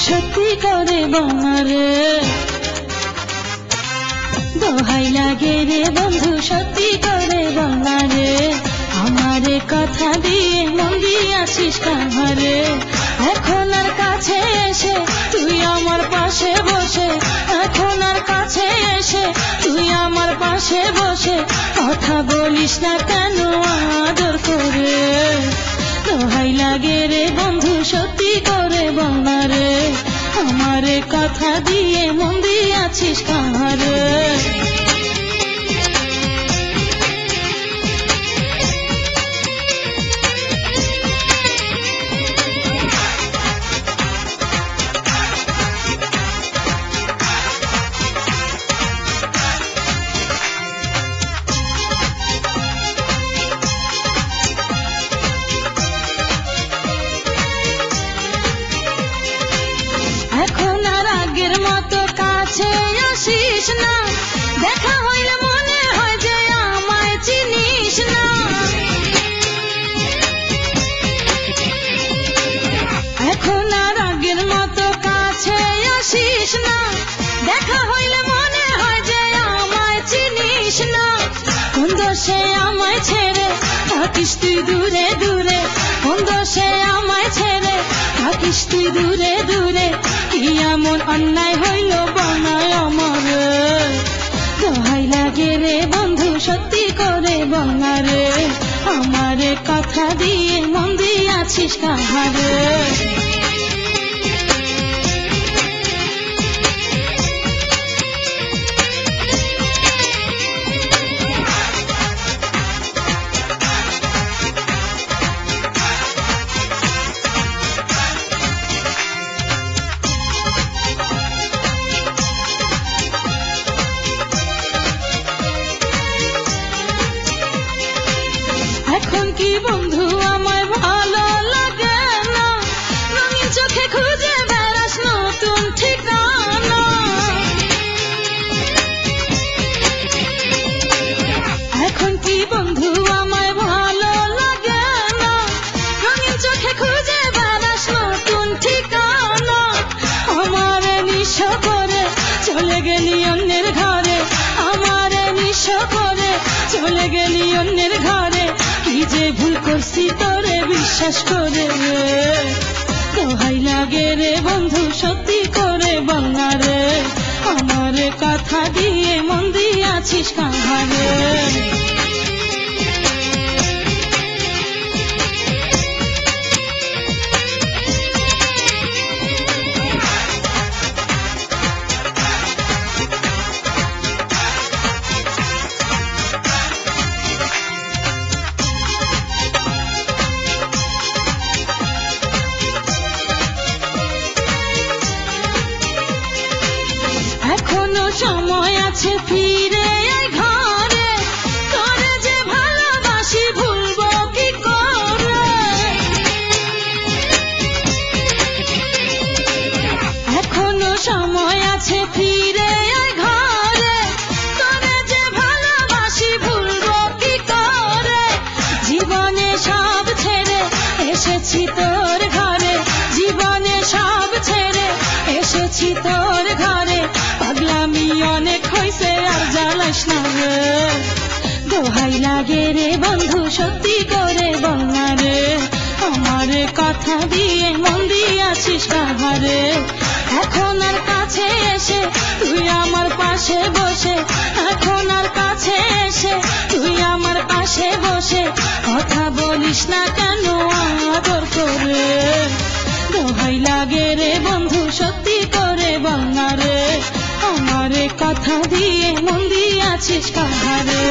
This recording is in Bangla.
সত্যি করে বলনা রে, দোহাই লাগে রে বন্ধু সত্যি করে বলনা রে, আমারে কথা দিয়ে মন দিয়াছিস কাহারে। এখন আর কাছে এসে তুই আমার পাশে বসে, এখন আর কাছে এসে তুই আমার পাশে বসে কথা বলিস না কেন আদর করে, দোহাই লাগে রে বন্ধু সত্যি করে বলনা রে, আমারে কথা দিয়ে মন দিয়াছিস কাহারে। এখন আর আগের মতো কাছে আসিস না, দেখা হইলে মনে হয় যে আমায় চিনিস না। এখন আর আগের মতো কাছে আসিস না, দেখা হইলে মনে হয় যে আমায় চিনিস না। কোন দোষে আমায় ছেড়ে থাকিস তুই দূরে দূরে, কোন দোষে আমায় ছেড়ে থাকিস তুই দূরে দূরে, কি এমন অন্যায় হইল বনায় আমার, দোহাই লাগে রে বন্ধু সত্যি করে বলনা রে, আমারে কথা দিয়ে মন দিয়াছিস কাহারে। এখন কি বন্ধু আমায় ভালো লাগে না, রঙিন চোখে খুঁজে বেড়াস নতুন ঠিকানা। এখন কি বন্ধু আমায় ভালো লাগে না, রঙিন চোখে খুঁজে বেড়াস নতুন ঠিকানা। আমারে নিঃস্ব করে চলে গেলি অন্যের ঘরে, আমারে নিঃস্ব করে চলে গেলি অন্যের ঘরে, কি যে ভুল করছি তোরে বিশ্বাস করে রে, দোহাই লাগে রে বন্ধু সত্যি করে বলনা রে, আমারে কথা দিয়ে মন দিয়াছিস কাহারে। এখনো সময় আছে ফিরে আয় ঘরে, তোরে যে ভালোবাসি ভুলবো কি করে। এখনো সময় আছে ফিরে আয় ঘরে, তোরে যে ভালোবাসি ভুলবো কি করে। জীবনে সব ছেড়ে এসেছি তোর ঘরে, জীবনে সব ছেড়ে এসেছি তোর ঘরে, পাগলামি অনেক হইছে আর জ্বালাস না রে, দোহাই লাগে রে বন্ধু সত্যি করে বলনা রে, আমারে কথা দিয়ে মন দিয়াছিস কাহারে। এখন আর কাছে এসে তুই আমার পাশে বসে, এখন আর কাছে এসে তুই আমার পাশে বসে কথা বলিস না কেন আদর করে, দোহাই লাগে রে বন্ধু সত্যি করে বলনা রে, আমারে কথা দিয়ে মন দিয়াছিস কাহারে।